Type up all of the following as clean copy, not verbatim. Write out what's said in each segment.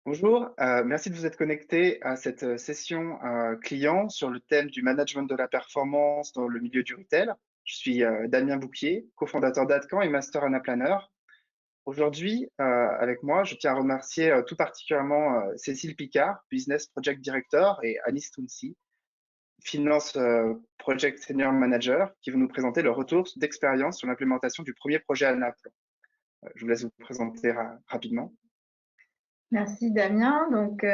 Bonjour, merci de vous être connecté à cette session client sur le thème du management de la performance dans le milieu du retail. Je suis Damien Bouquier, cofondateur d'Adcan et master Anaplanner. Aujourd'hui, avec moi, je tiens à remercier tout particulièrement Cécile Picard, Business Project Director, et Alice Tounsi, Finance Project Senior Manager, qui vont nous présenter leur retour d'expérience sur l'implémentation du premier projet Anaplan. Je vous laisse vous présenter rapidement. Merci Damien. Donc,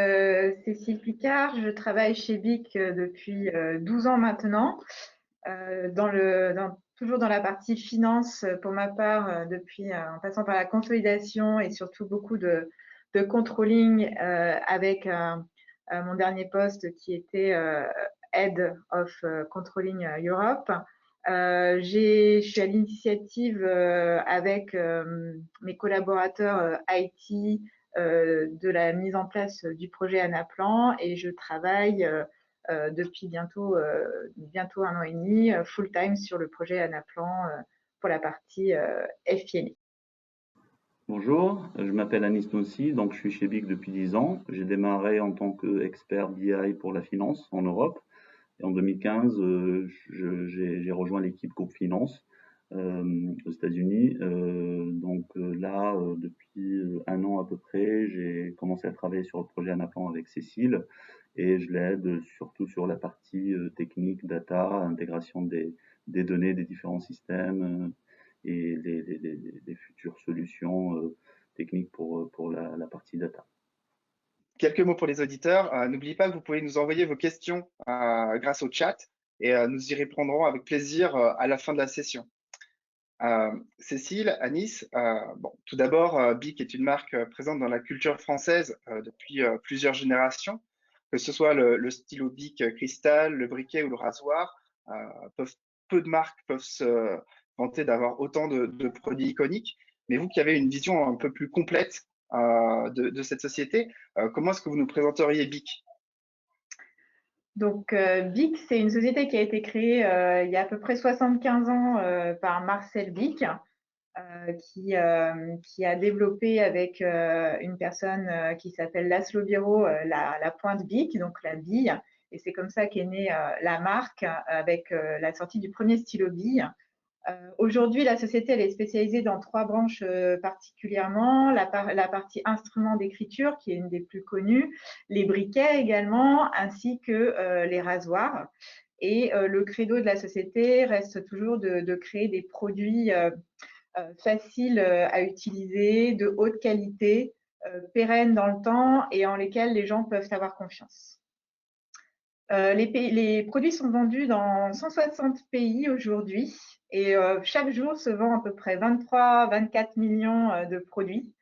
Cécile Picard, je travaille chez BIC depuis 12 ans maintenant, toujours dans la partie finance pour ma part, en passant par la consolidation et surtout beaucoup de controlling avec mon dernier poste qui était Head of Controlling Europe. Je suis à l'initiative avec mes collaborateurs IT de la mise en place du projet Anaplan et je travaille depuis bientôt 1 an et demi full time sur le projet Anaplan pour la partie FP&A. Bonjour, je m'appelle Anis Nossi, donc je suis chez BIC depuis 10 ans. J'ai démarré en tant qu'expert BI pour la finance en Europe. Et en 2015, j'ai rejoint l'équipe Groupe Finance aux États-Unis. Depuis 1 an à peu près, j'ai commencé à travailler sur le projet Anaplan avec Cécile et je l'aide surtout sur la partie technique, data, intégration des données des différents systèmes et les futures solutions techniques pour la partie data. Quelques mots pour les auditeurs. N'oubliez pas que vous pouvez nous envoyer vos questions grâce au chat et nous y répondrons avec plaisir à la fin de la session. Cécile, Anis, tout d'abord, BIC est une marque présente dans la culture française depuis plusieurs générations, que ce soit le stylo BIC cristal, le briquet ou le rasoir. Peu de marques peuvent se vanter d'avoir autant de produits iconiques, mais vous qui avez une vision un peu plus complète de cette société, comment est-ce que vous nous présenteriez BIC? Donc, BIC, c'est une société qui a été créée il y a à peu près 75 ans par Marcel BIC, qui a développé avec une personne qui s'appelle Laszlo Biro la pointe BIC, donc la bille. Et c'est comme ça qu'est née la marque avec la sortie du premier stylo bille. Aujourd'hui, la société elle est spécialisée dans 3 branches particulièrement. La partie instruments d'écriture, qui est une des plus connues, les briquets également, ainsi que les rasoirs. Et le credo de la société reste toujours de créer des produits faciles à utiliser, de haute qualité, pérennes dans le temps et en lesquels les gens peuvent avoir confiance. Les produits sont vendus dans 160 pays aujourd'hui et chaque jour se vend à peu près 23-24 millions de produits.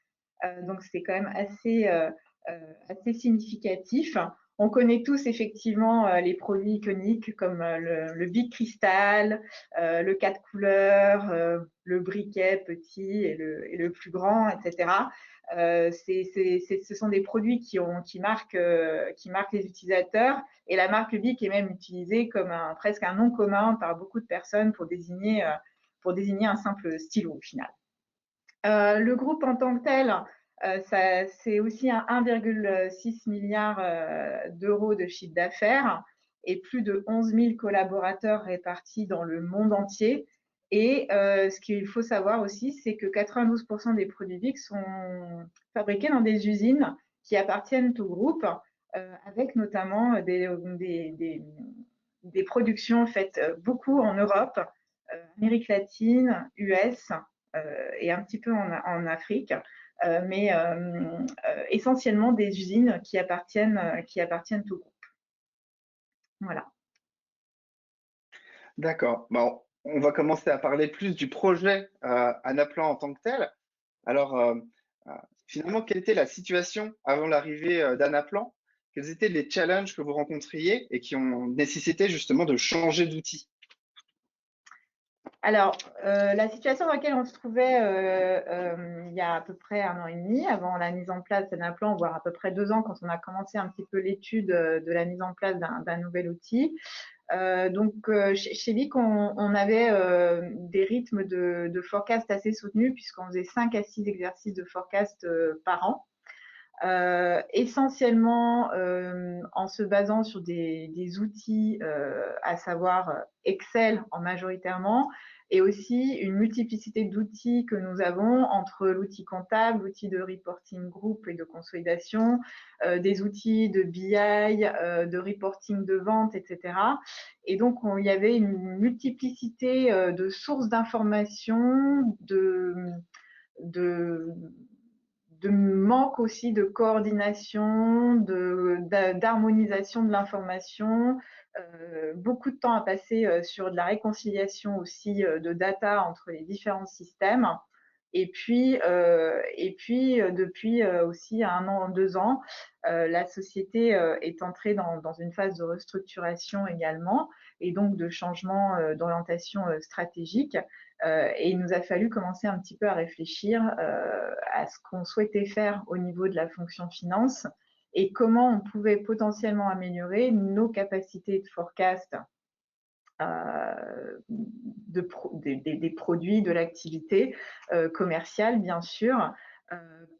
Donc, c'est quand même assez significatif. On connaît tous effectivement les produits iconiques comme le Big Crystal, le 4 couleurs, le briquet petit et le plus grand, etc. Ce sont des produits qui marquent les utilisateurs et la marque Bic est même utilisée comme presque un nom commun par beaucoup de personnes pour désigner un simple stylo au final. Le groupe en tant que tel, c'est aussi un 1,6 milliard d'euros de chiffre d'affaires et plus de 11 000 collaborateurs répartis dans le monde entier. Et ce qu'il faut savoir aussi, c'est que 92% des produits BIC sont fabriqués dans des usines qui appartiennent au groupe, avec notamment des productions faites beaucoup en Europe, Amérique latine, US et un petit peu en Afrique, mais essentiellement des usines qui appartiennent au groupe. Voilà. D'accord. Bon, on va commencer à parler plus du projet Anaplan en tant que tel. Alors, euh, finalement, quelle était la situation avant l'arrivée d'Anaplan? Quels étaient les challenges que vous rencontriez et qui ont nécessité justement de changer d'outil? Alors, la situation dans laquelle on se trouvait il y a à peu près 1 an et demi, avant la mise en place d'Anaplan, voire à peu près 2 ans, quand on a commencé un petit peu l'étude de la mise en place d'un nouvel outil. Chez BIC, on avait des rythmes de forecast assez soutenus, puisqu'on faisait 5 à 6 exercices de forecast par an. essentiellement en se basant sur des outils, à savoir Excel en majoritairement, et aussi une multiplicité d'outils que nous avons entre l'outil comptable, l'outil de reporting group et de consolidation, des outils de BI, de reporting de vente, etc. Et donc, il y avait une multiplicité de sources d'informations, de manque aussi de coordination, d'harmonisation de l'information, beaucoup de temps à passer sur de la réconciliation aussi de data entre les différents systèmes. Et puis depuis aussi 1 an, 2 ans, la société est entrée dans une phase de restructuration également, et donc de changement d'orientation stratégique. Et il nous a fallu commencer un petit peu à réfléchir à ce qu'on souhaitait faire au niveau de la fonction finance et comment on pouvait potentiellement améliorer nos capacités de forecast des produits, de l'activité commerciale, bien sûr,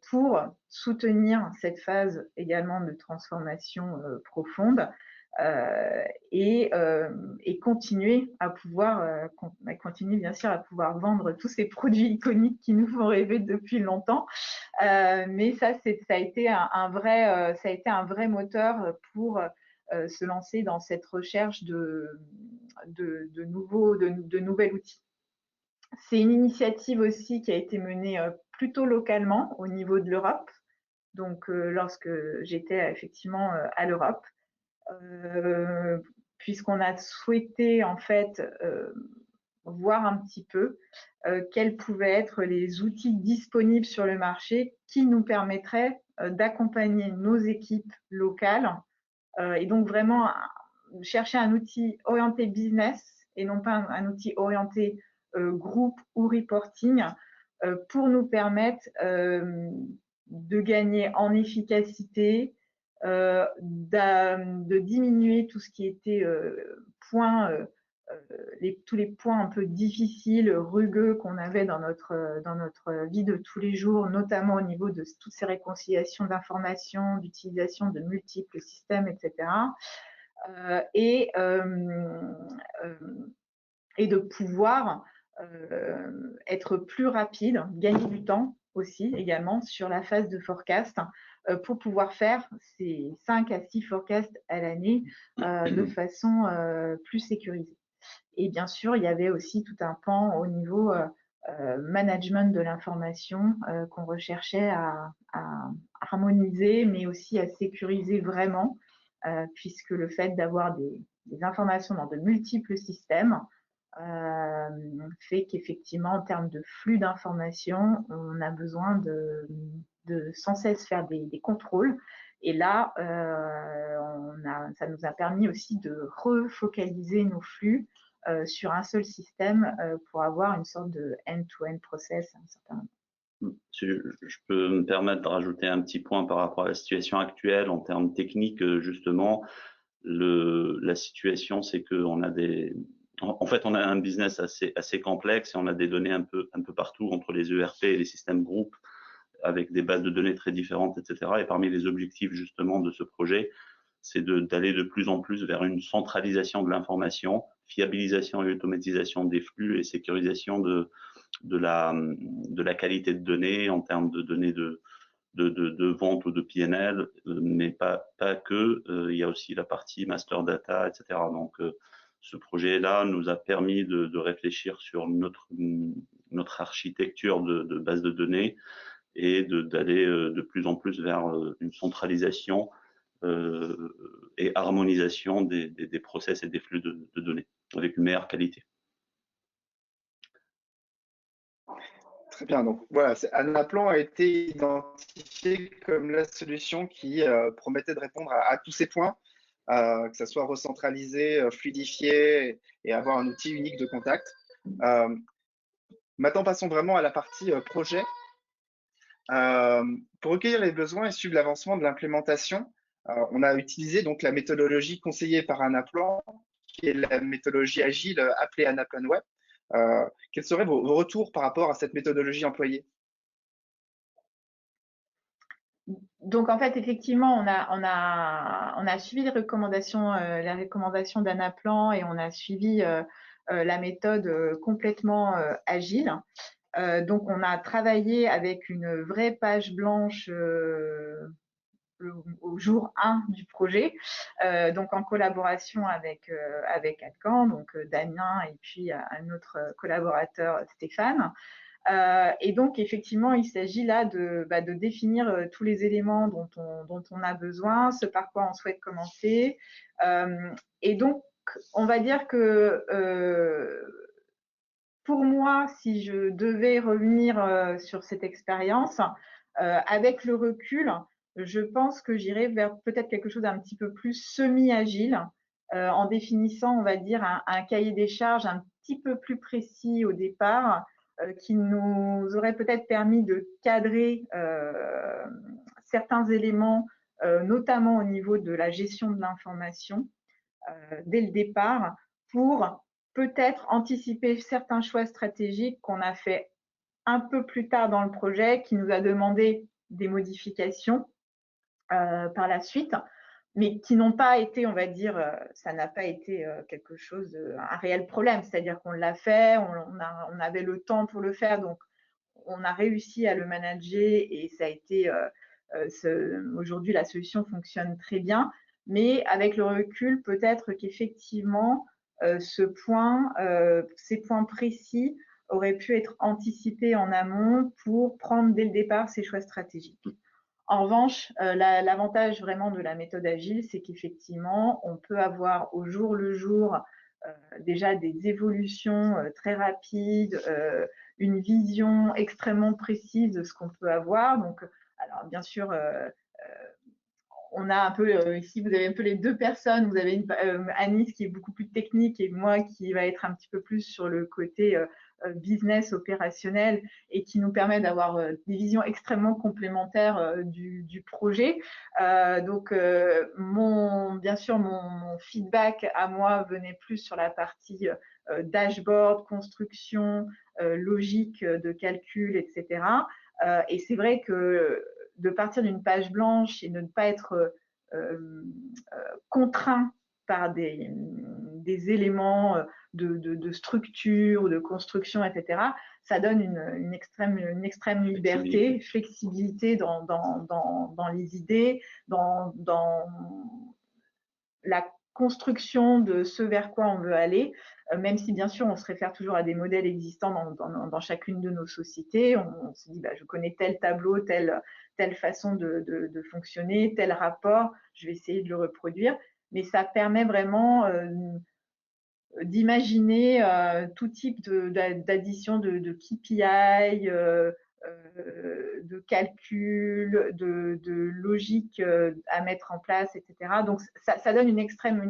pour soutenir cette phase également de transformation profonde. Et continuer à pouvoir continuer bien sûr à pouvoir vendre tous ces produits iconiques qui nous font rêver depuis longtemps, mais ça a été un vrai moteur pour se lancer dans cette recherche de nouvel outil. C'est une initiative aussi qui a été menée plutôt localement au niveau de l'Europe, donc lorsque j'étais effectivement à l'Europe, puisqu'on a souhaité en fait voir un petit peu quels pouvaient être les outils disponibles sur le marché qui nous permettraient d'accompagner nos équipes locales, et donc vraiment chercher un outil orienté business et non pas un outil orienté groupe ou reporting, pour nous permettre de gagner en efficacité, de diminuer tout ce qui était tous les points un peu difficiles, rugueux qu'on avait dans notre vie de tous les jours, notamment au niveau de toutes ces réconciliations d'informations, d'utilisation de multiples systèmes, etc. Et de pouvoir être plus rapide, gagner du temps aussi également sur la phase de forecast, pour pouvoir faire ces 5 à 6 forecasts à l'année de façon plus sécurisée. Et bien sûr, il y avait aussi tout un pan au niveau management de l'information qu'on recherchait à harmoniser, mais aussi à sécuriser vraiment, puisque le fait d'avoir des informations dans de multiples systèmes fait qu'effectivement, en termes de flux d'informations, on a besoin de sans cesse faire des contrôles. Et là, ça nous a permis aussi de refocaliser nos flux sur un seul système pour avoir une sorte de end-to-end process à un certain moment. Je peux me permettre de rajouter un petit point par rapport à la situation actuelle en termes techniques, justement. La situation, c'est qu'on a en fait, on a un business assez complexe et on a des données un peu partout entre les ERP et les systèmes groupes avec des bases de données très différentes, etc. Et parmi les objectifs, justement, de ce projet, c'est d'aller de plus en plus vers une centralisation de l'information, fiabilisation et automatisation des flux et sécurisation de la qualité de données en termes de données de vente ou de PNL, mais pas que. Il y a aussi la partie master data, etc. Donc, ce projet-là nous a permis de réfléchir sur notre architecture de base de données et d'aller de plus en plus vers une centralisation et harmonisation des process et des flux de données avec une meilleure qualité. Très bien. Donc voilà, Anaplan a été identifié comme la solution qui promettait de répondre à tous ces points, que ça soit recentralisé, fluidifié et avoir un outil unique de contact. Maintenant, passons vraiment à la partie projet. Pour recueillir les besoins et suivre l'avancement de l'implémentation, on a utilisé donc la méthodologie conseillée par Anaplan, qui est la méthodologie agile appelée Anaplan Web. Quels seraient vos retours par rapport à cette méthodologie employée? Donc en fait, effectivement, on a suivi les recommandations d'Anaplan et on a suivi la méthode complètement agile. Donc on a travaillé avec une vraie page blanche au jour 1 du projet, donc en collaboration avec Adcan, donc Damien et puis un autre collaborateur, Stéphane. Et donc, effectivement, il s'agit là de définir tous les éléments dont on a besoin, ce par quoi on souhaite commencer. Et donc, on va dire que pour moi, si je devais revenir sur cette expérience, avec le recul, je pense que j'irais vers peut-être quelque chose d'un petit peu plus semi-agile, en définissant, on va dire, un cahier des charges un petit peu plus précis au départ, qui nous aurait peut-être permis de cadrer certains éléments, notamment au niveau de la gestion de l'information, dès le départ, pour peut-être anticiper certains choix stratégiques qu'on a fait un peu plus tard dans le projet, qui nous a demandé des modifications par la suite, mais qui n'ont pas été, on va dire, ça n'a pas été quelque chose, un réel problème. C'est-à-dire qu'on l'a fait, on avait le temps pour le faire, donc on a réussi à le manager et ça a été, aujourd'hui, la solution fonctionne très bien. Mais avec le recul, peut-être qu'effectivement, ces points précis auraient pu être anticipés en amont pour prendre dès le départ ces choix stratégiques. En revanche, l'avantage vraiment de la méthode agile, c'est qu'effectivement, on peut avoir au jour le jour déjà des évolutions très rapides, une vision extrêmement précise de ce qu'on peut avoir. Donc, alors bien sûr, on a un peu, ici vous avez un peu les deux personnes, vous avez Anis qui est beaucoup plus technique et moi qui va être un petit peu plus sur le côté business opérationnel et qui nous permet d'avoir des visions extrêmement complémentaires du projet. Donc bien sûr mon feedback à moi venait plus sur la partie dashboard, construction, logique de calcul, etc. Et c'est vrai que de partir d'une page blanche et de ne pas être contraint par des éléments de structure, de construction, etc., ça donne une extrême liberté, flexibilité dans les idées, dans la construction de ce vers quoi on veut aller, même si bien sûr on se réfère toujours à des modèles existants dans chacune de nos sociétés. On se dit, je connais tel tableau, telle façon de fonctionner, tel rapport, je vais essayer de le reproduire. Mais ça permet vraiment d'imaginer tout type d'addition de KPI, de calcul, de logique à mettre en place, etc. Donc, ça donne une extrême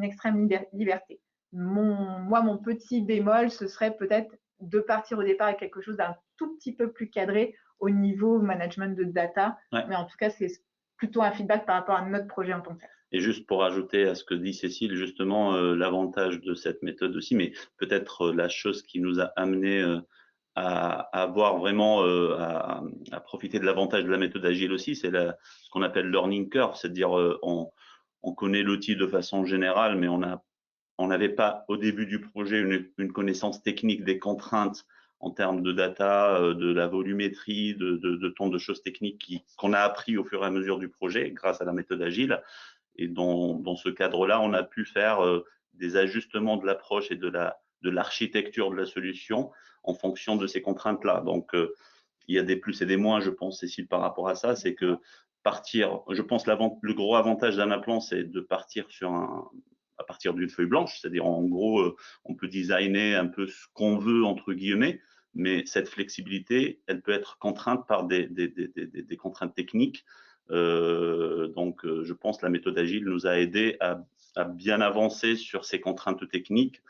liberté. Mon petit bémol, ce serait peut-être de partir au départ avec quelque chose d'un tout petit peu plus cadré au niveau management de data. Ouais. Mais en tout cas, c'est plutôt un feedback par rapport à notre projet en tant que tel. Et juste pour ajouter à ce que dit Cécile, justement, l'avantage de cette méthode aussi, mais peut-être la chose qui nous a amené à avoir vraiment à profiter de l'avantage de la méthode agile aussi, c'est ce qu'on appelle learning curve, c'est-à-dire on connaît l'outil de façon générale, mais on n'avait pas au début du projet une connaissance technique des contraintes en termes de data, de la volumétrie, de tant de choses techniques qu'on a appris au fur et à mesure du projet grâce à la méthode agile. Et dans ce cadre-là, on a pu faire des ajustements de l'approche et de l'architecture de la solution en fonction de ces contraintes-là. Donc, il y a des plus et des moins, je pense, Cécile, par rapport à ça. C'est que je pense le gros avantage d'Anaplan, c'est de partir à partir d'une feuille blanche. C'est-à-dire, en gros, on peut designer un peu ce qu'on veut, entre guillemets, mais cette flexibilité, elle peut être contrainte par des contraintes techniques. Donc, je pense que la méthode agile nous a aidé à bien avancer sur ces contraintes techniques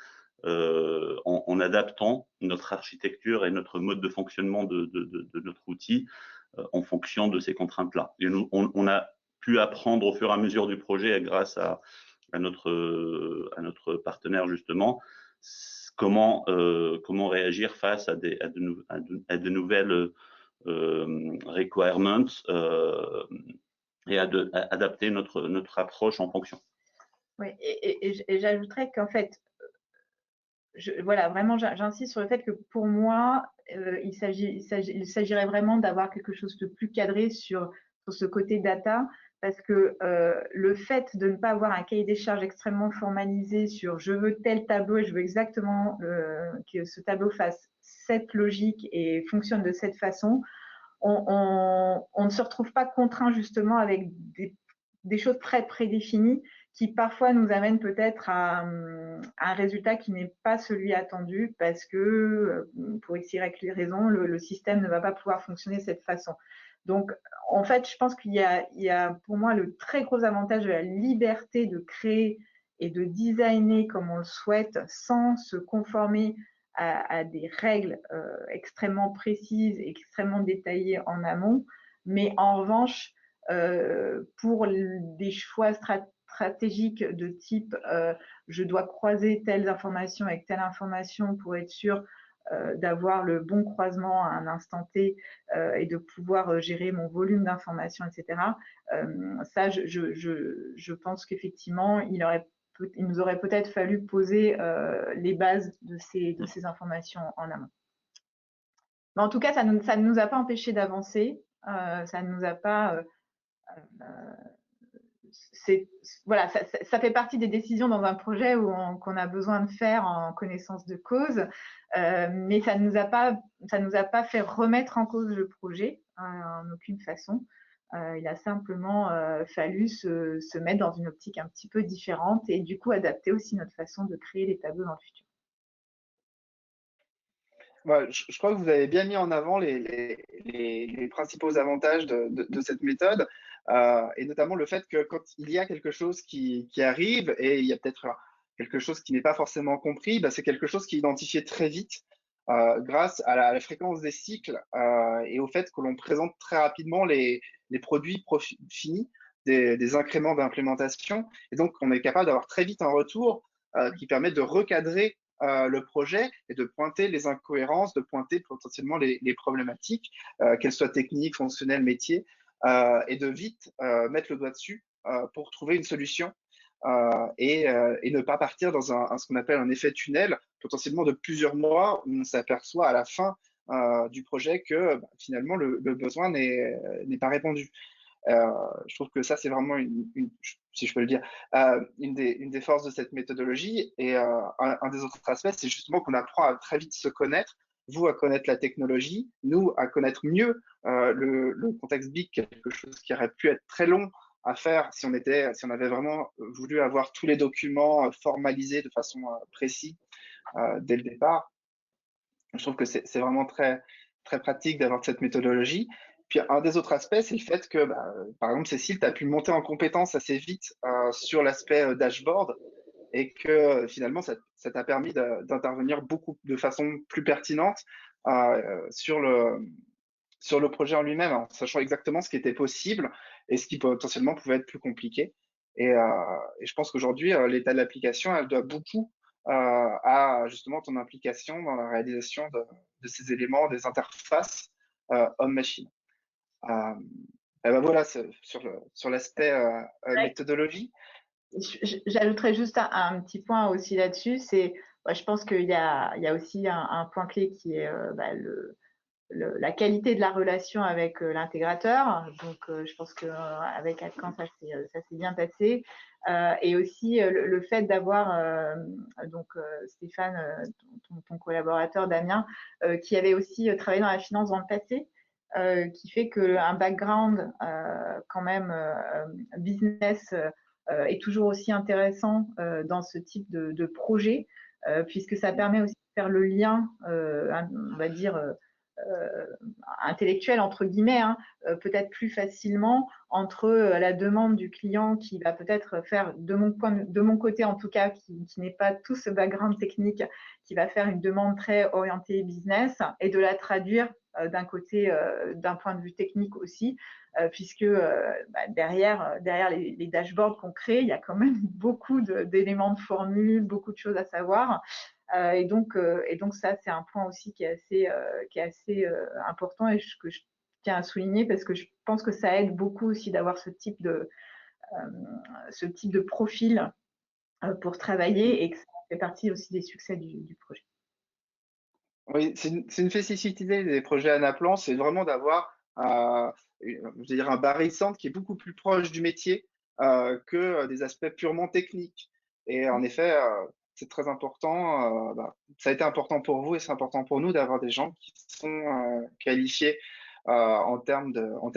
en adaptant notre architecture et notre mode de fonctionnement de notre outil en fonction de ces contraintes-là. Et on a pu apprendre au fur et à mesure du projet grâce à notre partenaire justement comment réagir face à de nouvelles requirements et adapter notre approche en fonction. Oui, et j'ajouterais qu'en fait, voilà, vraiment, j'insiste sur le fait que pour moi, il s'agirait vraiment d'avoir quelque chose de plus cadré sur ce côté data, parce que le fait de ne pas avoir un cahier des charges extrêmement formalisé sur je veux tel tableau et je veux exactement que ce tableau fasse cette logique et fonctionne de cette façon, on ne se retrouve pas contraint justement avec des choses très prédéfinies qui parfois nous amènent peut-être à un résultat qui n'est pas celui attendu parce que pour x, y raison, le système ne va pas pouvoir fonctionner de cette façon. Donc, en fait, je pense qu'il y a pour moi le très gros avantage de la liberté de créer et de designer comme on le souhaite sans se conformer à des règles extrêmement précises et extrêmement détaillées en amont. Mais en revanche, pour des choix stratégiques de type je dois croiser telles informations avec telle information pour être sûr d'avoir le bon croisement à un instant T et de pouvoir gérer mon volume d'informations, etc. Ça, je pense qu'effectivement, il nous aurait peut-être fallu poser les bases de ces informations en amont. Mais en tout cas, ça ne nous a pas empêché d'avancer. Ça ne nous a pas voilà, ça fait partie des décisions dans un projet qu'on a besoin de faire en connaissance de cause, mais ça nous a pas fait remettre en cause le projet en aucune façon. Il a simplement fallu se mettre dans une optique un petit peu différente et du coup adapter aussi notre façon de créer les tableaux dans le futur. Voilà, je crois que vous avez bien mis en avant les principaux avantages de cette méthode, et notamment le fait que quand il y a quelque chose qui arrive et il y a peut-être quelque chose qui n'est pas forcément compris, bah, c'est quelque chose qui est identifié très vite grâce à la fréquence des cycles et au fait que l'on présente très rapidement les produits finis, des incréments d'implémentation. Et donc, on est capable d'avoir très vite un retour qui permet de recadrer le projet et de pointer les incohérences, de pointer potentiellement les problématiques, qu'elles soient techniques, fonctionnelles, métiers, et de vite mettre le doigt dessus pour trouver une solution et ne pas partir dans ce qu'on appelle un effet tunnel, potentiellement de plusieurs mois, où on s'aperçoit à la fin du projet que bah, finalement le besoin n'est pas répondu. Je trouve que ça, c'est vraiment si je peux le dire, une des forces de cette méthodologie. Et un des autres aspects, c'est justement qu'on apprend à très vite se connaître, vous à connaître la technologie, nous à connaître mieux le contexte BIC, quelque chose qui aurait pu être très long à faire si on avait vraiment voulu avoir tous les documents formalisés de façon précise dès le départ. Je trouve que c'est vraiment très, très pratique d'avoir cette méthodologie. Puis un des autres aspects, c'est le fait que, bah, par exemple, Cécile, tu as pu monter en compétence assez vite sur l'aspect dashboard et que finalement, ça t'a permis d'intervenir de façon plus pertinente sur le projet en lui-même, en sachant exactement ce qui était possible et ce qui potentiellement pouvait être plus compliqué. Et je pense qu'aujourd'hui, l'état de l'application, elle doit beaucoup à justement ton implication dans la réalisation de ces éléments, des interfaces homme-machine. Euh, et ben voilà, sur l'aspect méthodologie. J'ajouterais juste un petit point aussi là-dessus, c'est, je pense qu'il y a aussi un point clé qui est bah, la qualité de la relation avec l'intégrateur. Donc, je pense qu'avec Adcan, ça s'est bien passé. Et aussi le fait d'avoir donc Stéphane, ton collaborateur Damien, qui avait aussi travaillé dans la finance dans le passé, qui fait qu'un background quand même business est toujours aussi intéressant dans ce type de projet, puisque ça permet aussi de faire le lien, on va dire, intellectuel entre guillemets, hein, peut-être plus facilement entre la demande du client qui va peut-être faire de mon côté en tout cas, qui n'est pas tout ce background technique, qui va faire une demande très orientée business et de la traduire d'un côté, d'un point de vue technique aussi, puisque bah, derrière les dashboards qu'on crée, il y a quand même beaucoup d'éléments de formule, beaucoup de choses à savoir. Et donc ça, c'est un point aussi qui est assez important et que je tiens à souligner parce que je pense que ça aide beaucoup aussi d'avoir ce type de profil pour travailler et que ça fait partie aussi des succès du projet. Oui, c'est une spécificité des projets Anaplan, c'est vraiment d'avoir je veux dire, un barycentre qui est beaucoup plus proche du métier que des aspects purement techniques. Et en effet, c'est très important. Ça a été important pour vous et c'est important pour nous d'avoir des gens qui sont qualifiés en termes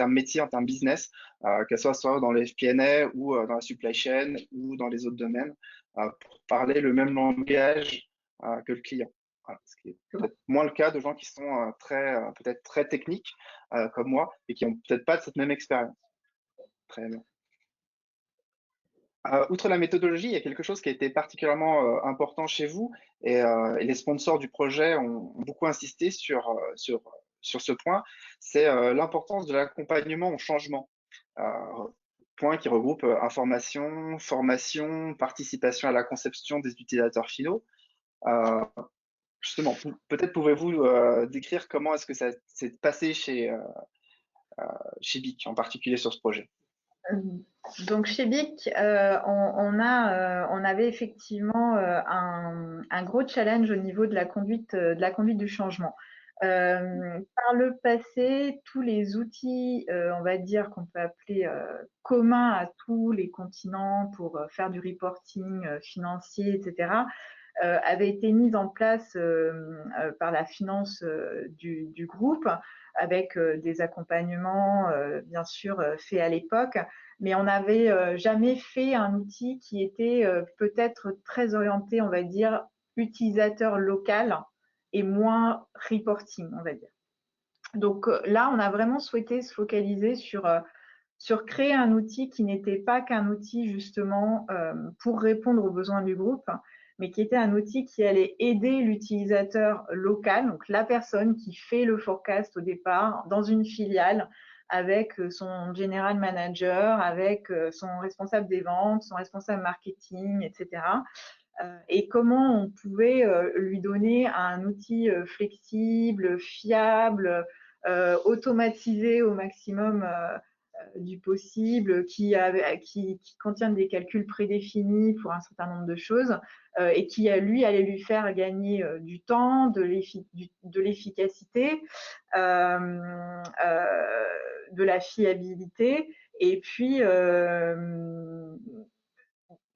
métier, en termes business, qu'elle soit dans les FP&A ou dans la supply chain ou dans les autres domaines, pour parler le même langage que le client. Voilà, ce qui est peut-être moins le cas de gens qui sont peut-être très techniques comme moi et qui n'ont peut-être pas cette même expérience. Très bien. Outre la méthodologie, il y a quelque chose qui a été particulièrement important chez vous et les sponsors du projet ont beaucoup insisté sur ce point, c'est l'importance de l'accompagnement au changement. Euh, Point qui regroupe information, formation, participation à la conception des utilisateurs finaux. Euh, Justement, peut-être pouvez-vous décrire comment est-ce que ça s'est passé chez BIC, en particulier sur ce projet. Donc chez BIC, on avait effectivement un gros challenge au niveau de la conduite du changement. Par le passé, tous les outils, on va dire qu'on peut appeler communs à tous les continents pour faire du reporting financier, etc., avaient été mis en place par la finance du groupe avec des accompagnements bien sûr faits à l'époque, mais on n'avait jamais fait un outil qui était peut-être très orienté, on va dire, utilisateur local et moins reporting, on va dire. Donc là, on a vraiment souhaité se focaliser sur créer un outil qui n'était pas qu'un outil justement pour répondre aux besoins du groupe, mais qui était un outil qui allait aider l'utilisateur local, donc la personne qui fait le forecast au départ dans une filiale avec son general manager, avec son responsable des ventes, son responsable marketing, etc. Et comment on pouvait lui donner un outil flexible, fiable, automatisé au maximum du possible, qui contient des calculs prédéfinis pour un certain nombre de choses et qui, lui, allait lui faire gagner du temps, de l'efficacité, de la fiabilité et puis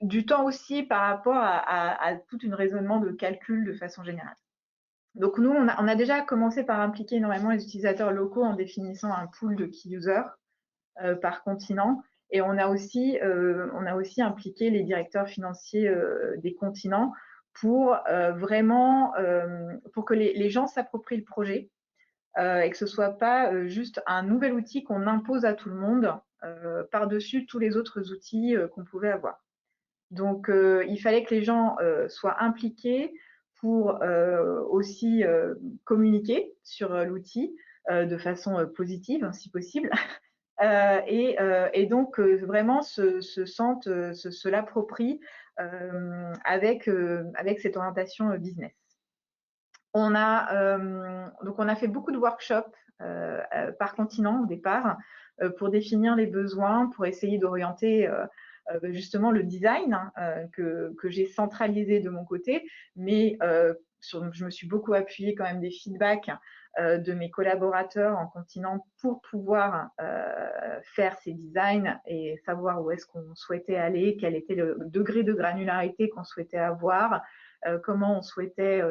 du temps aussi par rapport à tout un raisonnement de calcul de façon générale. Donc nous, on a déjà commencé par impliquer énormément les utilisateurs locaux en définissant un pool de key users par continent. Et on a aussi impliqué les directeurs financiers des continents pour vraiment pour que les gens s'approprient le projet et que ce soit pas juste un nouvel outil qu'on impose à tout le monde par-dessus tous les autres outils qu'on pouvait avoir. Donc il fallait que les gens soient impliqués pour aussi communiquer sur l'outil de façon positive, si possible. Et donc vraiment se sentent, se l'approprient avec cette orientation business. On a fait beaucoup de workshops par continent au départ pour définir les besoins, pour essayer d'orienter justement le design que j'ai centralisé de mon côté, mais je me suis beaucoup appuyée quand même des feedbacks de mes collaborateurs en continent pour pouvoir faire ces designs et savoir où est-ce qu'on souhaitait aller, quel était le degré de granularité qu'on souhaitait avoir, comment on souhaitait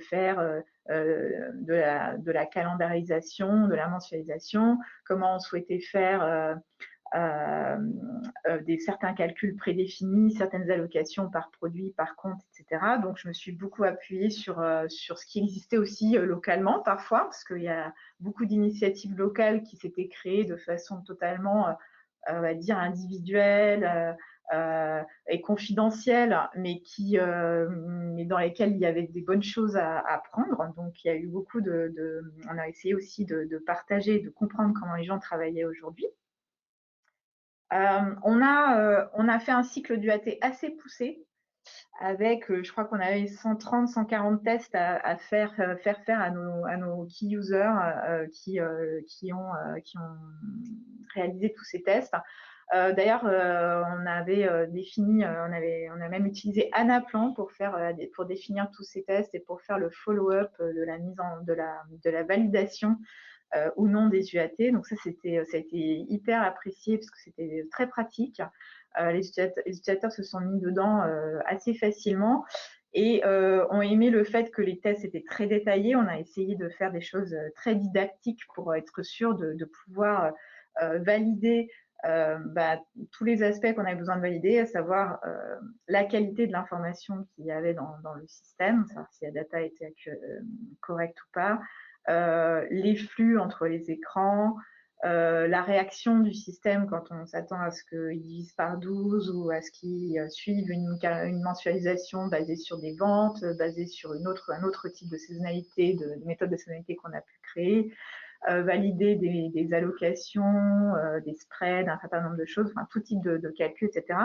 faire de la calendarisation, de la mensualisation, comment on souhaitait faire certains calculs prédéfinis, certaines allocations par produit, par compte, etc. Donc, je me suis beaucoup appuyée sur ce qui existait aussi localement parfois, parce qu'il y a beaucoup d'initiatives locales qui s'étaient créées de façon totalement, on va dire, individuelle et confidentielle, mais dans lesquelles il y avait des bonnes choses à prendre. Donc, il y a eu beaucoup on a essayé aussi de partager, de comprendre comment les gens travaillaient aujourd'hui. On a fait un cycle d'UAT assez poussé avec, je crois qu'on avait 130, 140 tests à faire à nos key users qui ont réalisé tous ces tests. D'ailleurs, on avait défini, on a même utilisé Anaplan pour définir tous ces tests et pour faire le follow-up de la de la validation ou non des UAT. Donc ça a été hyper apprécié parce que c'était très pratique. Les utilisateurs se sont mis dedans assez facilement et ont aimé le fait que les tests étaient très détaillés. On a essayé de faire des choses très didactiques pour être sûr de pouvoir valider tous les aspects qu'on avait besoin de valider, à savoir la qualité de l'information qu'il y avait dans le système, savoir si la data était correcte ou pas, les flux entre les écrans, la réaction du système quand on s'attend à ce qu'il divise par 12 ou à ce qu'il suive une mensualisation basée sur des ventes, basée sur un autre type de saisonnalité, de méthode de saisonnalité qu'on a pu créer, valider des allocations, des spreads, un certain nombre de choses, enfin tout type de calcul, etc.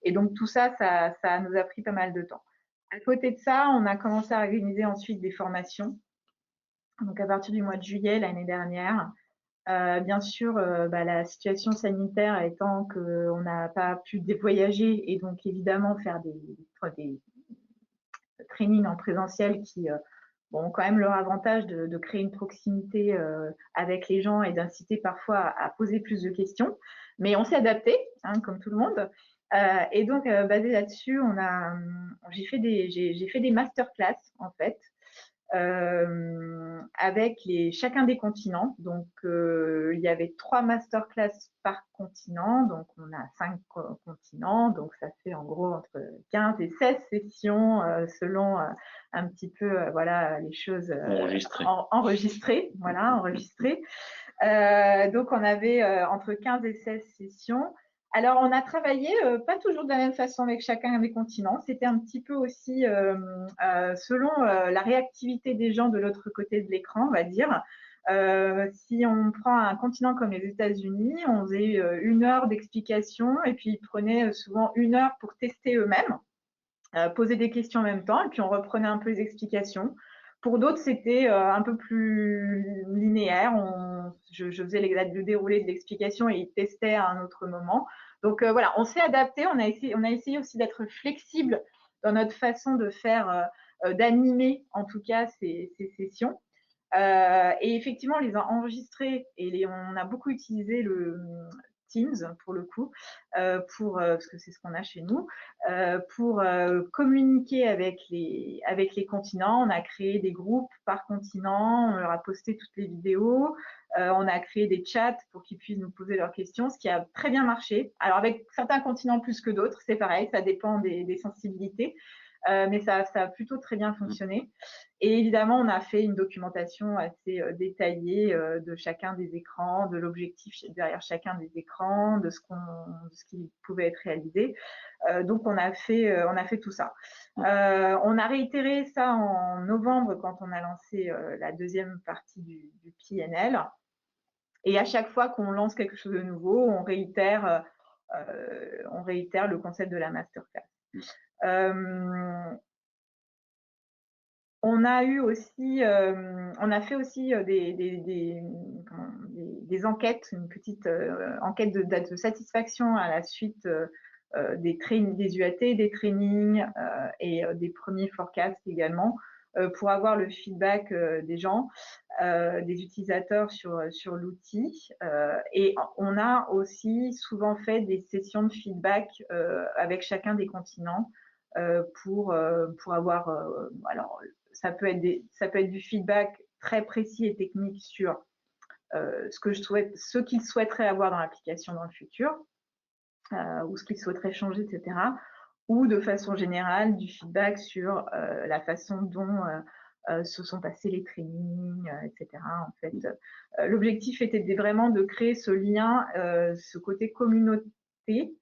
Et donc tout ça, ça nous a pris pas mal de temps. À côté de ça, on a commencé à organiser ensuite des formations. Donc à partir du mois de juillet l'année dernière, bien sûr, la situation sanitaire étant qu'on n'a pas pu voyager et donc évidemment faire des trainings en présentiel qui ont quand même leur avantage de créer une proximité avec les gens et d'inciter parfois à poser plus de questions. Mais on s'est adapté, hein, comme tout le monde. Et donc, basé là-dessus, j'ai fait des masterclass en fait avec chacun des continents. Donc, il y avait 3 masterclass par continent. Donc, on a 5 continents. Donc, ça fait en gros entre 15 et 16 sessions selon un petit peu voilà, les choses enregistrées. Voilà, enregistrées. Donc, on avait entre 15 et 16 sessions. Alors, on a travaillé pas toujours de la même façon avec chacun des continents. C'était un petit peu aussi selon la réactivité des gens de l'autre côté de l'écran, on va dire. Si on prend un continent comme les États-Unis, on faisait 1 heure d'explication et puis ils prenaient souvent 1 heure pour tester eux-mêmes, poser des questions en même temps et puis on reprenait un peu les explications. Pour d'autres, c'était un peu plus linéaire. Je faisais le déroulé de l'explication et ils testaient à un autre moment. Donc voilà, on s'est adapté. On a essayé aussi d'être flexible dans notre façon de faire, d'animer en tout cas ces sessions. Et effectivement, on les a enregistrés et on a beaucoup utilisé le Teams pour le coup, parce que c'est ce qu'on a chez nous, pour communiquer avec les continents. On a créé des groupes par continent, on leur a posté toutes les vidéos, on a créé des chats pour qu'ils puissent nous poser leurs questions, ce qui a très bien marché. Alors avec certains continents plus que d'autres, c'est pareil, ça dépend des sensibilités. Mais ça a plutôt très bien fonctionné. Et évidemment, on a fait une documentation assez détaillée de chacun des écrans, de l'objectif derrière chacun des écrans, de ce qui pouvait être réalisé. Donc, on a fait tout ça. On a réitéré ça en novembre quand on a lancé la deuxième partie du PNL. Et à chaque fois qu'on lance quelque chose de nouveau, on réitère le concept de la masterclass. On a fait aussi des enquêtes, une petite enquête de satisfaction à la suite des UAT, des trainings et des premiers forecasts également, pour avoir le feedback des gens, des utilisateurs sur l'outil. Et on a aussi souvent fait des sessions de feedback avec chacun des continents pour avoir alors ça peut être du feedback très précis et technique sur ce qu'ils souhaiteraient avoir dans l'application dans le futur, ou ce qu'ils souhaiteraient changer, etc. Ou de façon générale, du feedback sur la façon dont se sont passés les trainings, etc. En fait, l'objectif était vraiment de créer ce lien, ce côté communauté,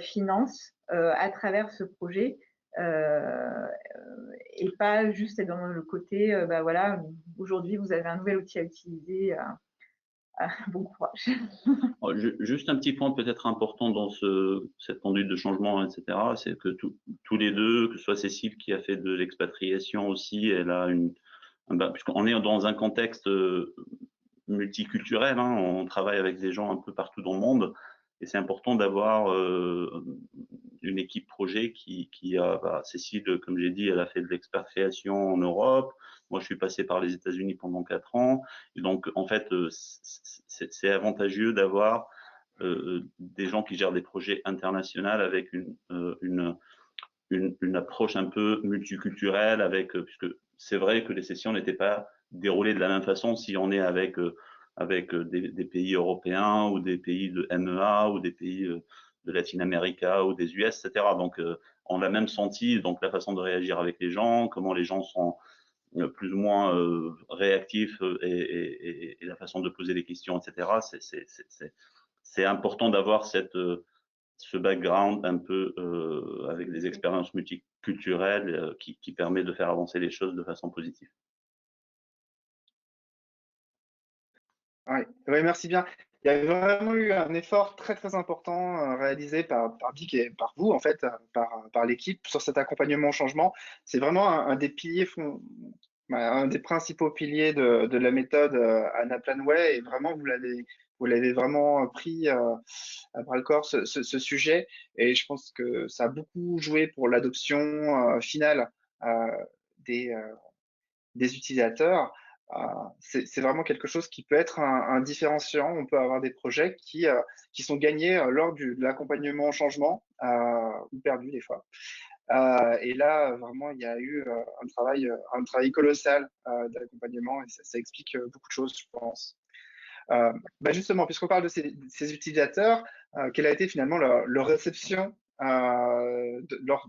finance, à travers ce projet. Et pas juste être dans le côté, voilà, aujourd'hui vous avez un nouvel outil à utiliser, Bon courage. Juste un petit point peut-être important dans cette conduite de changement, etc., c'est que tous les deux, que ce soit Cécile qui a fait de l'expatriation aussi, elle a puisqu'on est dans un contexte multiculturel, hein, on travaille avec des gens un peu partout dans le monde, et c'est important d'avoir une équipe projet qui a, Cécile, comme j'ai dit, elle a fait de l'expatriation en Europe. Moi, je suis passé par les États-Unis pendant 4 ans. Et donc, en fait, c'est avantageux d'avoir des gens qui gèrent des projets internationaux avec une approche un peu multiculturelle, puisque c'est vrai que les sessions n'étaient pas déroulées de la même façon si on est avec des pays européens ou des pays de MEA ou des pays de Latine-Amérique ou des US, etc. Donc, on l'a même senti, donc la façon de réagir avec les gens, comment les gens sont plus ou moins réactifs et la façon de poser les questions, etc. C'est important d'avoir ce background un peu avec des expériences multiculturelles qui permet de faire avancer les choses de façon positive. Ouais, ouais, merci bien. Il y a vraiment eu un effort très très important réalisé par BIC et par vous, en fait, par l'équipe sur cet accompagnement au changement. C'est vraiment un des piliers, un des principaux piliers de la méthode Anna Planway, et vraiment vous l'avez vraiment pris à bras le corps ce sujet, et je pense que ça a beaucoup joué pour l'adoption finale euh, des, euh, des utilisateurs. C'est vraiment quelque chose qui peut être un différenciant. On peut avoir des projets qui sont gagnés lors de l'accompagnement au changement ou perdus des fois. Et là, vraiment, il y a eu un travail colossal d'accompagnement, et ça explique beaucoup de choses, je pense. Justement, puisqu'on parle de ces utilisateurs, quelle a été finalement leur réception lors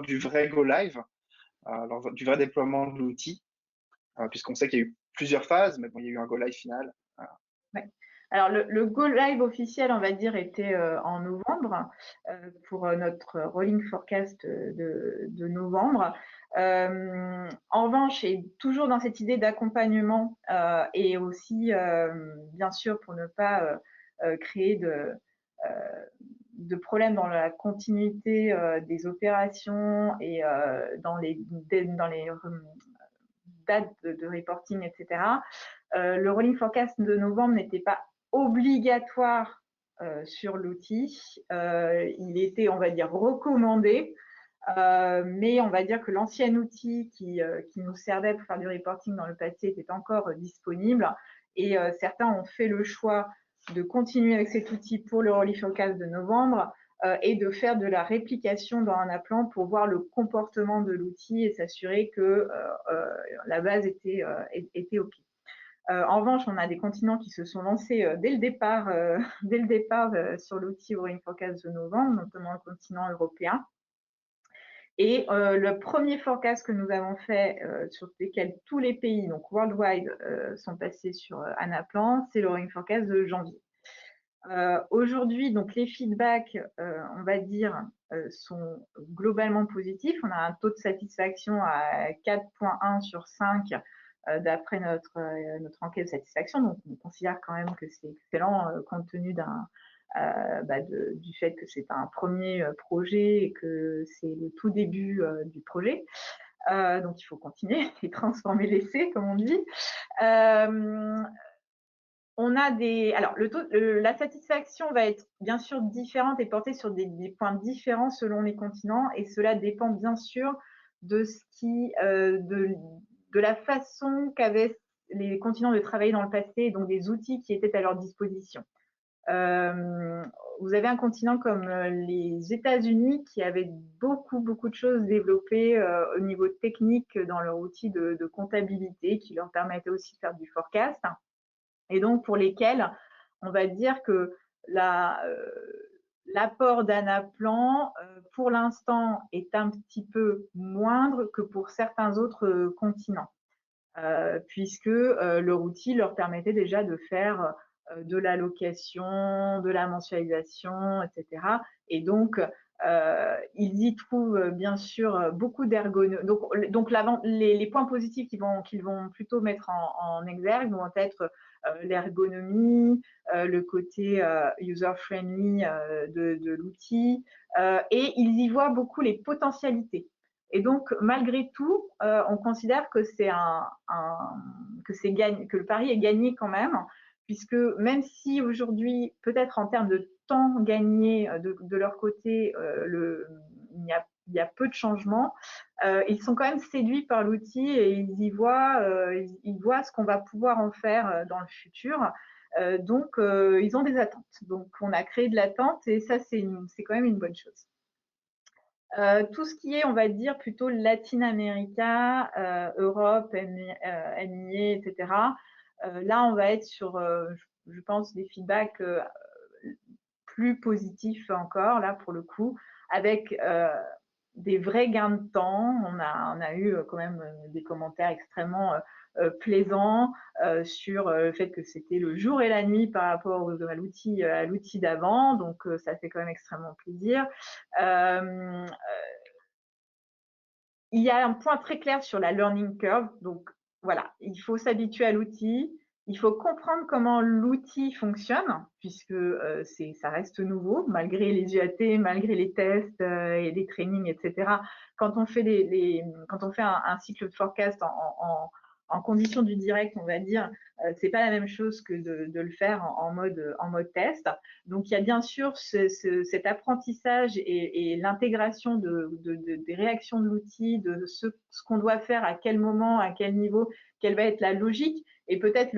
du vrai go live, lors du vrai déploiement de l'outil, puisqu'on sait qu'il y a eu plusieurs phases, mais bon, il y a eu un go live final. Ouais. Alors, le go live officiel, on va dire, était en novembre pour notre rolling forecast de novembre. En revanche, et toujours dans cette idée d'accompagnement et aussi, bien sûr, pour ne pas créer de problèmes dans la continuité des opérations et dans les dates de reporting, etc. Le rolling forecast de novembre n'était pas obligatoire sur l'outil. Il était, on va dire, recommandé. Mais on va dire que l'ancien outil qui nous servait pour faire du reporting dans le passé était encore disponible, et certains ont fait le choix de continuer avec cet outil pour le rolling forecast de novembre et de faire de la réplication dans un appelant pour voir le comportement de l'outil et s'assurer que la base était OK. En revanche, on a des continents qui se sont lancés dès le départ sur l'outil Rolling Forecast de novembre, notamment le continent européen. Et le premier forecast que nous avons fait, sur lequel tous les pays, donc worldwide, sont passés sur Anaplan, c'est le Rolling Forecast de janvier. Aujourd'hui, donc les feedbacks, on va dire, sont globalement positifs. On a un taux de satisfaction à 4,1 sur 5 d'après notre enquête de satisfaction. Donc, on considère quand même que c'est excellent compte tenu du fait que c'est un premier projet et que c'est le tout début du projet. Donc, il faut continuer et transformer l'essai, comme on dit. On a alors la satisfaction va être bien sûr différente et portée sur des points différents selon les continents, et cela dépend bien sûr de de la façon qu'avaient les continents de travailler dans le passé, et donc des outils qui étaient à leur disposition. Vous avez un continent comme les États-Unis qui avaient beaucoup de choses développées au niveau technique dans leur outil de comptabilité, qui leur permettait aussi de faire du forecast, et donc pour lesquels on va dire que l'apport d'Anaplan pour l'instant est un petit peu moindre que pour certains autres continents, puisque leur outil leur permettait déjà de faire de l'allocation, de la mensualisation, etc. Et donc, ils y trouvent bien sûr beaucoup d'ergonomie. Donc les points positifs qu'ils vont plutôt mettre en exergue vont être l'ergonomie, le côté user-friendly de l'outil, et ils y voient beaucoup les potentialités. Et donc, malgré tout, on considère que que le pari est gagné quand même, puisque même si aujourd'hui, peut-être en termes de temps gagné de leur côté, il y a peu de changements, ils sont quand même séduits par l'outil et ils voient ce qu'on va pouvoir en faire dans le futur. Donc, ils ont des attentes. Donc, on a créé de l'attente et ça, c'est quand même une bonne chose. Tout ce qui est, on va dire, plutôt Latine-América, Europe, NIA, etc. Là, on va être sur, je pense, des feedbacks plus positifs encore, là, pour le coup, avec des vrais gains de temps. On a eu quand même des commentaires extrêmement plaisants sur le fait que c'était le jour et la nuit par rapport à l'outil d'avant. Donc, ça fait quand même extrêmement plaisir. Il y a un point très clair sur la learning curve. Donc, voilà, il faut s'habituer à l'outil. Il faut comprendre comment l'outil fonctionne, puisque ça reste nouveau, malgré les UAT, malgré les tests et les trainings, etc. Quand on fait, quand on fait un cycle de forecast en condition du direct, on va dire, c'est pas la même chose que de le faire en mode test. Donc, il y a bien sûr cet apprentissage et l'intégration des réactions de l'outil, de ce qu'on doit faire, à quel moment, à quel niveau, quelle va être la logique et peut-être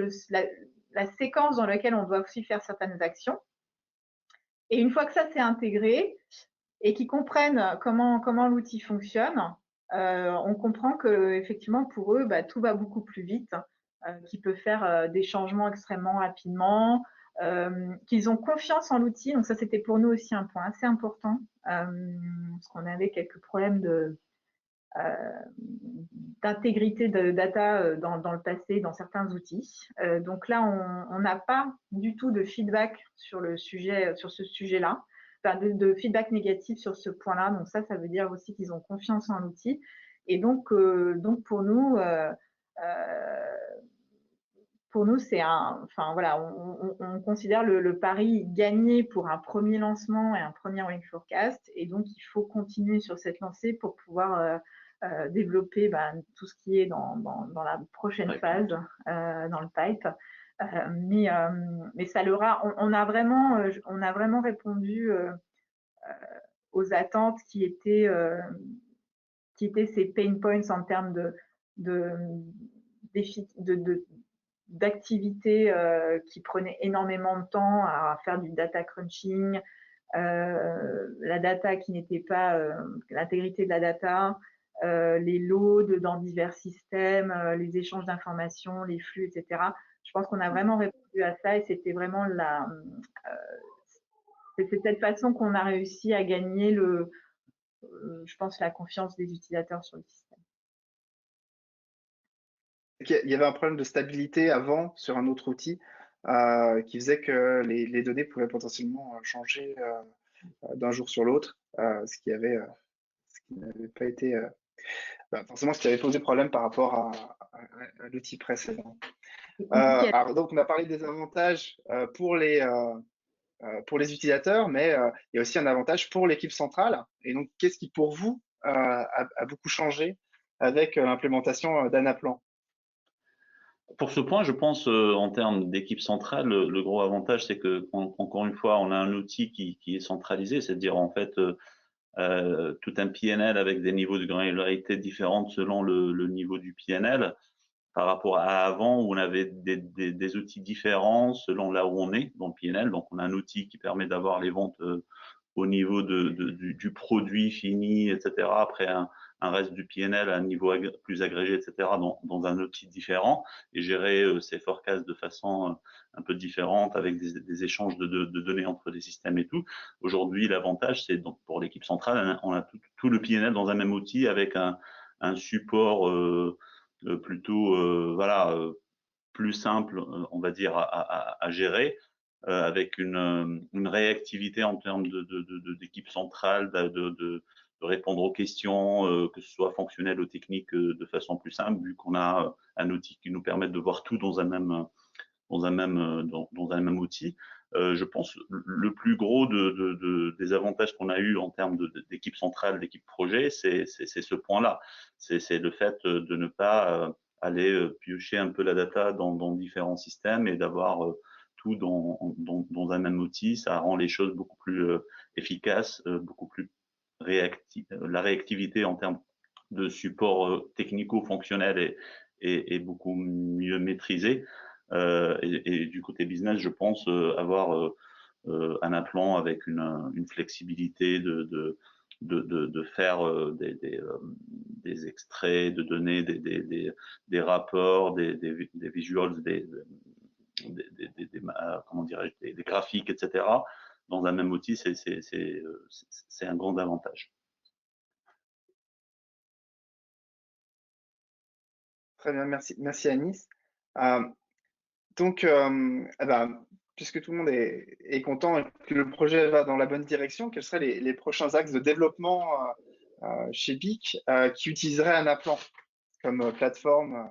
la séquence dans laquelle on doit aussi faire certaines actions. Et une fois que ça s'est intégré et qu'ils comprennent comment l'outil fonctionne, on comprend que effectivement pour eux, tout va beaucoup plus vite, qu'ils peuvent faire des changements extrêmement rapidement, qu'ils ont confiance en l'outil. Donc ça, c'était pour nous aussi un point assez important, parce qu'on avait quelques problèmes d'intégrité de data dans le passé dans certains outils. Donc là, on n'a pas du tout de feedback sur ce sujet-là, enfin de feedback négatif sur ce point-là. Donc ça veut dire aussi qu'ils ont confiance en l'outil. Et donc pour nous, c'est enfin voilà, on considère le pari gagné pour un premier lancement et un premier Wing Forecast, et donc il faut continuer sur cette lancée pour pouvoir développer tout ce qui est dans la prochaine phase, dans le pipe. Mais ça on a vraiment répondu aux attentes qui étaient ces pain points en termes d'activités qui prenaient énormément de temps à faire du data crunching, la data qui n'était pas l'intégrité de la data, les loads dans divers systèmes, les échanges d'informations, les flux, etc. Je pense qu'on a vraiment répondu à ça et c'était vraiment c'est de cette façon qu'on a réussi à gagner je pense, la confiance des utilisateurs sur le système. Il y avait un problème de stabilité avant sur un autre outil qui faisait que les données pouvaient potentiellement changer d'un jour sur l'autre, ce qui n'avait pas été forcément ce qui avait posé problème par rapport à l'outil précédent. Alors, donc on a parlé des avantages pour les utilisateurs, mais il y a aussi un avantage pour l'équipe centrale. Et donc, qu'est-ce qui pour vous a beaucoup changé avec l'implémentation d'Anaplan? Pour ce point, je pense en termes d'équipe centrale, le gros avantage, c'est que encore une fois, on a un outil qui est centralisé, c'est-à-dire en fait tout un PNL avec des niveaux de granularité différents selon le niveau du PNL par rapport à avant où on avait des outils différents selon là où on est dans le PNL. Donc, on a un outil qui permet d'avoir les ventes au niveau du produit fini, etc. Après, un reste du PNL à un niveau plus agrégé, etc. dans un outil différent et gérer ces forecasts de façon un peu différente avec des échanges de données entre les systèmes et tout. Aujourd'hui, l'avantage, c'est donc pour l'équipe centrale, on a tout le PNL dans un même outil avec un support plutôt plus simple, on va dire, à gérer, avec une réactivité en termes d'équipe centrale, de répondre aux questions, que ce soit fonctionnel ou technique, de façon plus simple, vu qu'on a un outil qui nous permet de voir tout dans dans un même outil. Je pense le plus gros des avantages qu'on a eu en termes d'équipe centrale, d'équipe projet, c'est ce point-là. C'est le fait de ne pas aller piocher un peu la data dans différents systèmes et d'avoir tout dans un même outil. Ça rend les choses beaucoup plus efficaces, beaucoup plus réactives. La réactivité en termes de support technico-fonctionnel est beaucoup mieux maîtrisée. Et du côté business, je pense avoir un appelant avec une flexibilité de faire des extraits de données, des rapports, des visuals, comment dirais-je, des graphiques, etc. Dans un même outil, c'est un grand avantage. Très bien, merci Anis. Donc, puisque tout le monde est content et que le projet va dans la bonne direction, quels seraient les prochains axes de développement chez BIC qui utiliseraient Anaplan comme plateforme?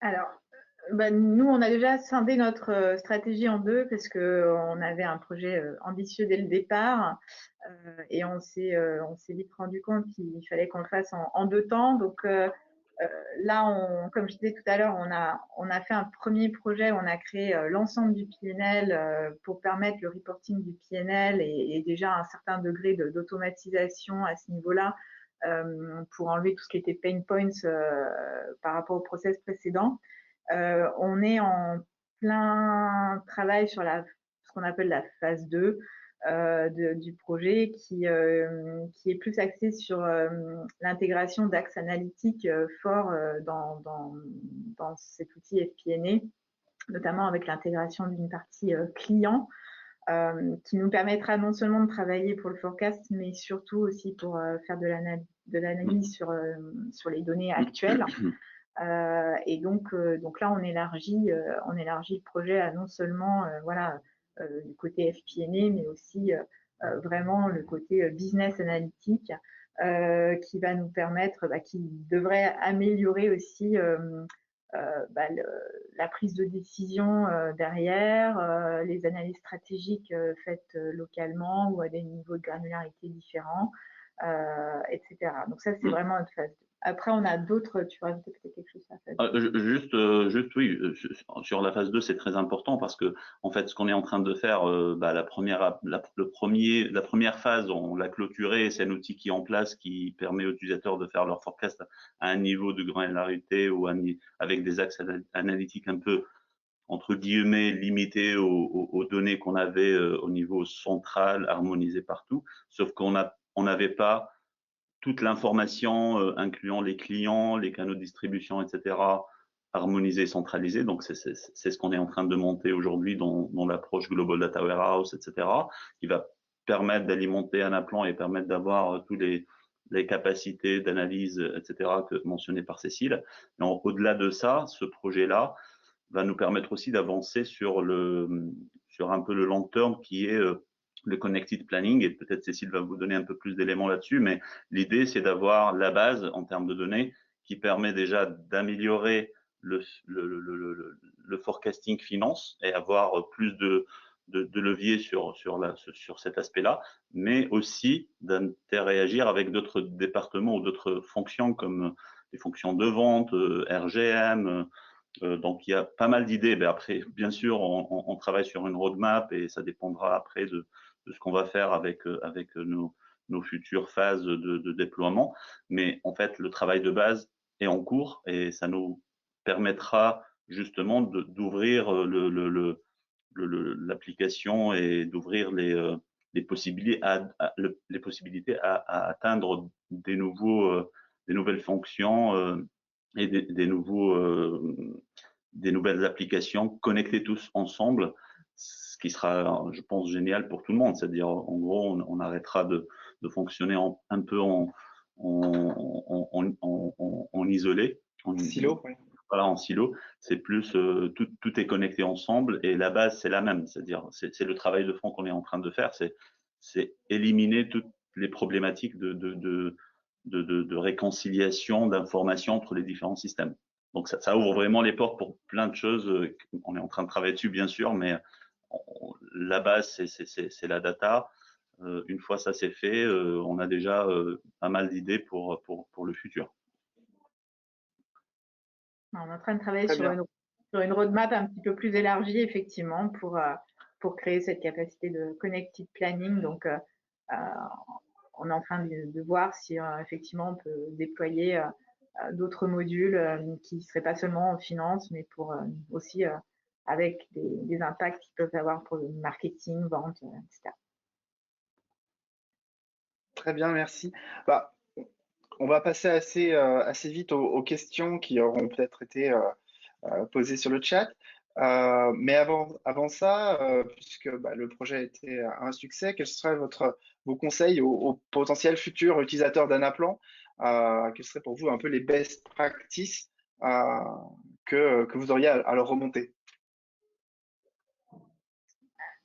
Alors, nous, on a déjà scindé notre stratégie en deux parce que on avait un projet ambitieux dès le départ et on s'est vite rendu compte qu'il fallait qu'on le fasse en deux temps. Donc là, comme je disais tout à l'heure, on a fait un premier projet où on a créé l'ensemble du PNL pour permettre le reporting du PNL et déjà un certain degré d'automatisation à ce niveau-là pour enlever tout ce qui était pain points par rapport au process précédent. On est en plein travail sur ce qu'on appelle la phase 2 du projet qui est plus axé sur l'intégration d'axes analytiques forts dans cet outil FP&A, notamment avec l'intégration d'une partie client qui nous permettra non seulement de travailler pour le forecast, mais surtout aussi pour faire de l'analyse sur les données actuelles. Et donc là, on élargit le projet à non seulement le côté FP&A, mais aussi vraiment le côté business analytique qui va nous permettre, qui devrait améliorer aussi la prise de décision derrière, les analyses stratégiques faites localement ou à des niveaux de granularité différents, etc. Donc ça, c'est vraiment notre phase 2. Après, on a d'autres, tu veux rajouter peut-être quelque chose à la phase 2? Juste, oui, sur la phase 2, c'est très important parce que, en fait, ce qu'on est en train de faire, la première phase, on l'a clôturée, c'est un outil qui est en place qui permet aux utilisateurs de faire leur forecast à un niveau de granularité ou avec des axes analytiques un peu, entre guillemets, limités aux données qu'on avait au niveau central, harmonisé partout, sauf qu'on n'avait pas toute l'information, incluant les clients, les canaux de distribution, etc., harmonisé, centralisé. Donc, c'est ce qu'on est en train de monter aujourd'hui dans l'approche Global Data Warehouse, etc., qui va permettre d'alimenter un appelant et permettre d'avoir tous les capacités d'analyse, etc., mentionnées par Cécile. Au-delà de ça, ce projet-là va nous permettre aussi d'avancer sur un peu le long terme qui est le connected planning, et peut-être Cécile va vous donner un peu plus d'éléments là-dessus, mais l'idée, c'est d'avoir la base en termes de données qui permet déjà d'améliorer le forecasting finance et avoir plus de levier sur cet aspect-là, mais aussi d'interagir avec d'autres départements ou d'autres fonctions comme les fonctions de vente, RGM. Donc, il y a pas mal d'idées. Mais après, bien sûr, on travaille sur une roadmap et ça dépendra après de ce qu'on va faire avec nos futures phases de déploiement. Mais en fait, le travail de base est en cours et ça nous permettra justement d'ouvrir l'application et d'ouvrir les possibilités à atteindre des nouvelles fonctions et des nouvelles applications connectées tous ensemble, ce qui sera, je pense, génial pour tout le monde. C'est-à-dire, en gros, on arrêtera de fonctionner un peu en isolé, Silo, oui. Voilà, en silo. C'est plus tout est connecté ensemble et la base c'est la même. C'est-à-dire, c'est le travail de fond qu'on est en train de faire, c'est éliminer toutes les problématiques de réconciliation d'informations entre les différents systèmes. Donc ça ouvre vraiment les portes pour plein de choses. On est en train de travailler dessus, bien sûr, mais la base, c'est la data. Une fois ça c'est fait, on a déjà pas mal d'idées pour le futur. On est en train de travailler Très sur bien. une roadmap un petit peu plus élargie, effectivement, pour créer cette capacité de connected planning. Donc, on est en train de voir si effectivement on peut déployer d'autres modules qui ne seraient pas seulement en finance, mais pour aussi avec des impacts qu'ils peuvent avoir pour le marketing, vente, etc. Très bien, merci. Bah, on va passer assez vite aux questions qui auront peut-être été posées sur le chat. Mais avant ça, puisque bah, le projet a été un succès, quels seraient vos conseils aux potentiels futurs utilisateurs d'Anaplan? Quels seraient pour vous un peu les best practices que vous auriez à leur remonter?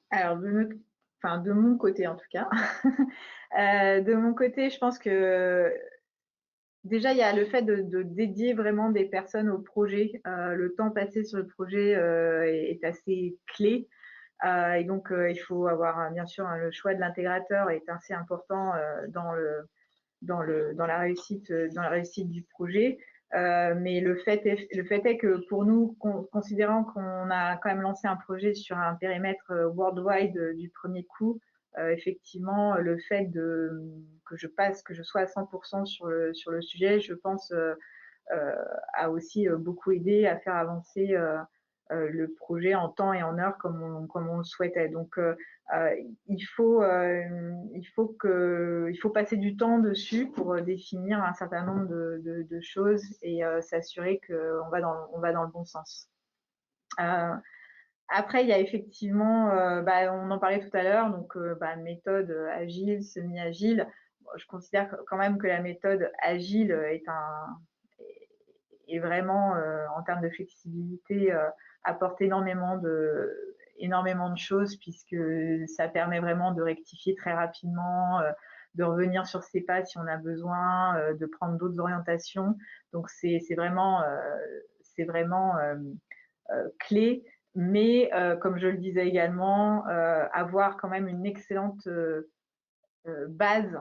Alors, de mon côté en tout cas, de mon côté, je pense que déjà, il y a le fait de dédier vraiment des personnes au projet. Le temps passé sur le projet est assez clé. Et donc, il faut avoir, bien sûr, le choix de l'intégrateur est assez important dans la réussite du projet. Mais le fait est que pour nous, considérant qu'on a quand même lancé un projet sur un périmètre worldwide du premier coup, effectivement, le fait que je sois à 100% sur le sujet, je pense, a aussi beaucoup aidé à faire avancer le projet en temps et en heure comme on le souhaitait. Donc, il faut passer du temps dessus pour définir un certain nombre de choses et s'assurer qu'on va dans le bon sens. Après, il y a effectivement, on en parlait tout à l'heure, donc méthode agile, semi-agile. Bon, je considère quand même que la méthode agile est vraiment, en termes de flexibilité, apporte énormément de choses puisque ça permet vraiment de rectifier très rapidement, de revenir sur ses pas si on a besoin, de prendre d'autres orientations. Donc c'est vraiment clé. Mais comme je le disais également, avoir quand même une excellente base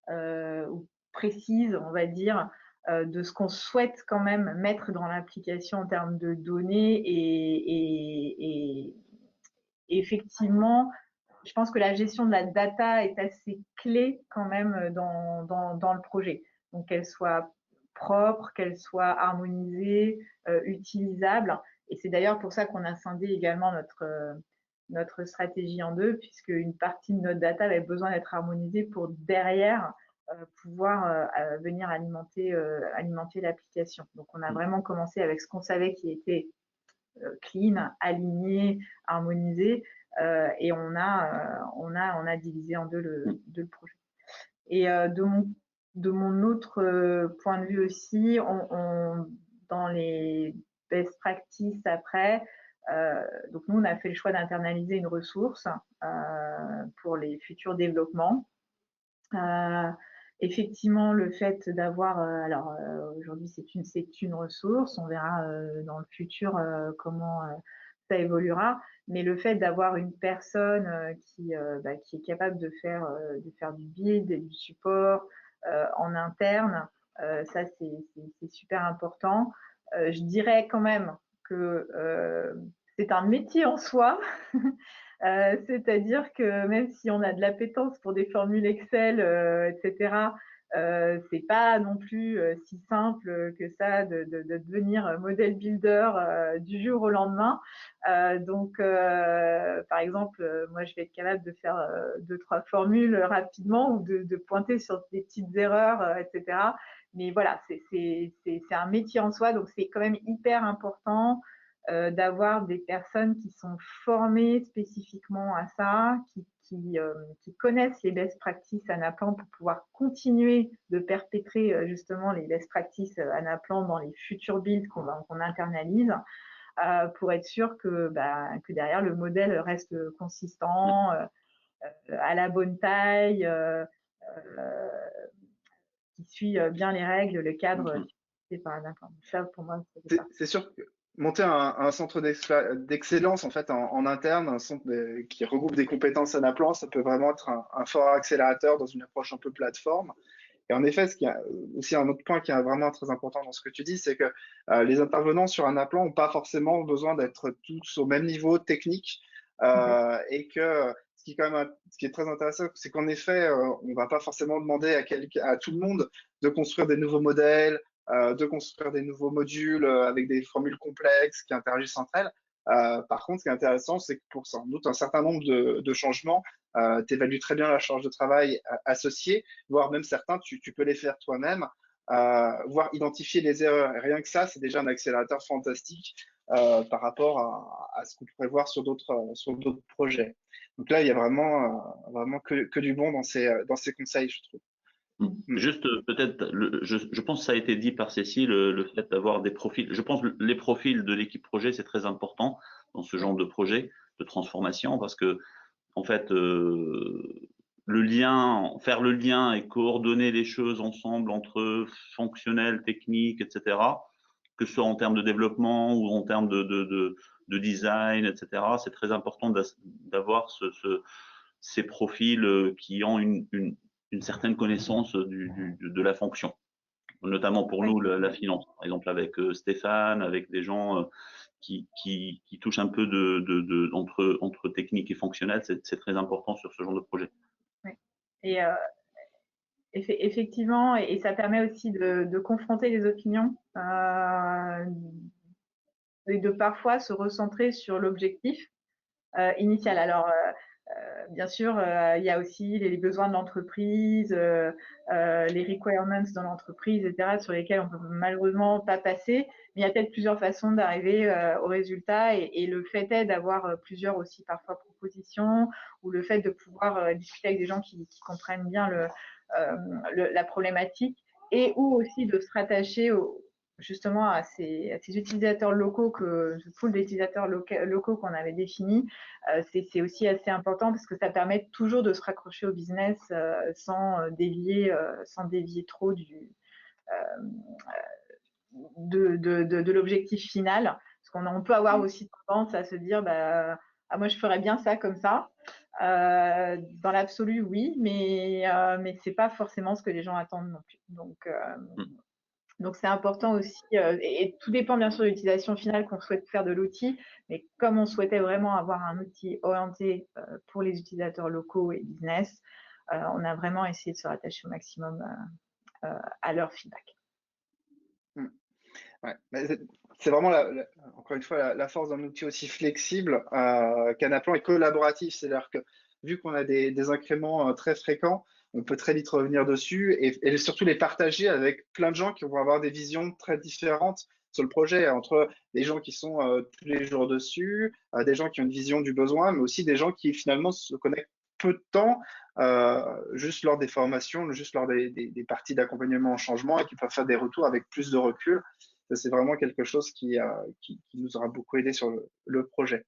ou précise, on va dire, de ce qu'on souhaite quand même mettre dans l'application en termes de données et effectivement, je pense que la gestion de la data est assez clé quand même dans le projet. Donc qu'elle soit propre, qu'elle soit harmonisée, utilisable. Et c'est d'ailleurs pour ça qu'on a scindé également notre stratégie en deux, puisque une partie de notre data avait besoin d'être harmonisée pour derrière pouvoir venir alimenter l'application. Donc on a vraiment commencé avec ce qu'on savait qui était clean, aligné, harmonisé, et on a divisé en deux le projet. Et de mon autre point de vue aussi, dans les best practices après, donc nous on a fait le choix d'internaliser une ressource pour les futurs développements. Effectivement, le fait d'avoir, alors aujourd'hui c'est une ressource, on verra dans le futur comment ça évoluera, mais le fait d'avoir une personne qui est capable de faire du build et du support en interne, ça c'est super important. Je dirais quand même que c'est un métier en soi. C'est-à-dire que même si on a de l'appétence pour des formules Excel, etc., c'est pas non plus si simple que ça de devenir model builder du jour au lendemain. Donc, par exemple, moi, je vais être capable de faire deux, trois formules rapidement ou de pointer sur des petites erreurs, etc. Mais voilà, c'est un métier en soi, donc c'est quand même hyper important d'avoir des personnes qui sont formées spécifiquement à ça, qui connaissent les best practices Anaplan pour pouvoir continuer de perpétrer justement les best practices Anaplan dans les futurs builds qu'on internalise, pour être sûr que derrière le modèle reste consistant, à la bonne taille, qui suit bien les règles, le cadre par un implant. Ça, pour moi, c'est ça. C'est sûr que monter un centre d'excellence en fait en interne, un centre qui regroupe des compétences Anaplan, ça peut vraiment être un fort accélérateur dans une approche un peu plateforme. Et en effet, ce qui a aussi un autre point qui est vraiment très important dans ce que tu dis, c'est que les intervenants sur Anaplan n'ont pas forcément besoin d'être tous au même niveau technique et que ce qui est très intéressant, c'est qu'en effet, on va pas forcément demander à tout le monde de construire des nouveaux modèles, de construire des nouveaux modules avec des formules complexes qui interagissent entre elles. Par contre, ce qui est intéressant, c'est que pour sans doute un certain nombre de changements, tu évalues très bien la charge de travail associée, voire même certains, tu peux les faire toi-même, voire identifier les erreurs. Et rien que ça, c'est déjà un accélérateur fantastique par rapport à ce qu'on pourrait voir sur d'autres projets. Donc là, il y a vraiment que du bon dans ces conseils, je trouve. Juste peut-être, je pense que ça a été dit par Cécile, le fait d'avoir des profils. Je pense que les profils de l'équipe projet, c'est très important dans ce genre de projet de transformation parce que, en fait, faire le lien et coordonner les choses ensemble entre fonctionnel, technique, etc., que ce soit en termes de développement ou en termes de design, etc., c'est très important d'avoir ces profils qui ont une certaine connaissance de la fonction, notamment pour nous la finance, par exemple avec Stéphane, avec des gens qui touchent un peu entre technique et fonctionnel, c'est très important sur ce genre de projet. Ouais. Et effectivement, et ça permet aussi de confronter les opinions et de parfois se recentrer sur l'objectif initial. Alors, bien sûr, il y a aussi les besoins de l'entreprise, les requirements dans l'entreprise, etc., sur lesquels on peut malheureusement pas passer. Mais il y a peut-être plusieurs façons d'arriver au résultat, et le fait est d'avoir plusieurs aussi parfois propositions, ou le fait de pouvoir discuter avec des gens qui comprennent bien la problématique, et ou aussi de se rattacher justement à ces utilisateurs locaux, ce pool d'utilisateurs locaux qu'on avait défini. C'est aussi assez important parce que ça permet toujours de se raccrocher au business sans dévier trop de l'objectif final. Parce qu'on peut avoir aussi tendance à se dire moi je ferais bien ça comme ça. Dans l'absolu, oui, mais c'est pas forcément ce que les gens attendent non plus. Donc c'est important aussi, et tout dépend bien sûr de l'utilisation finale qu'on souhaite faire de l'outil, mais comme on souhaitait vraiment avoir un outil orienté pour les utilisateurs locaux et business, on a vraiment essayé de se rattacher au maximum à leur feedback. Ouais. C'est vraiment, encore une fois, la force d'un outil aussi flexible qu'Anaplan est collaboratif. C'est-à-dire que vu qu'on a des incréments très fréquents, on peut très vite revenir dessus et surtout les partager avec plein de gens qui vont avoir des visions très différentes sur le projet, entre des gens qui sont tous les jours dessus, des gens qui ont une vision du besoin, mais aussi des gens qui finalement se connectent peu de temps, juste lors des formations, juste lors des parties d'accompagnement en changement, et qui peuvent faire des retours avec plus de recul. C'est vraiment quelque chose qui nous aura beaucoup aidé sur le projet.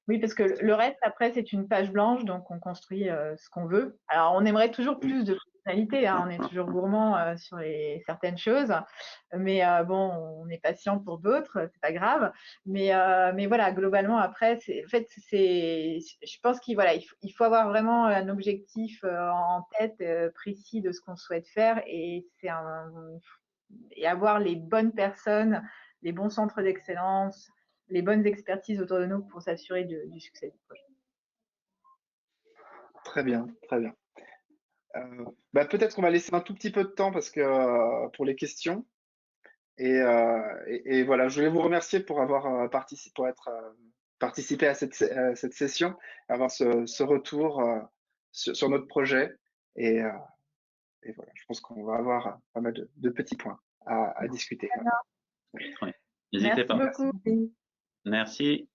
Oui, parce que le reste, après, c'est une page blanche, donc on construit ce qu'on veut. Alors, on aimerait toujours plus de fonctionnalités, hein, on est toujours gourmand sur certaines choses, mais bon, on est patient pour d'autres, c'est pas grave. Mais voilà, globalement, après, en fait, je pense qu'il faut avoir vraiment un objectif en tête précis de ce qu'on souhaite faire, et avoir les bonnes personnes, les bons centres d'excellence, les bonnes expertises autour de nous pour s'assurer du succès du projet. Très bien, très bien. Peut-être qu'on va laisser un tout petit peu de temps parce que pour les questions. Et voilà, je voulais vous remercier pour avoir participé à cette session, avoir ce retour sur notre projet. Et voilà, je pense qu'on va avoir pas mal de petits points à discuter. Oui. N'hésitez pas. Merci beaucoup. Merci.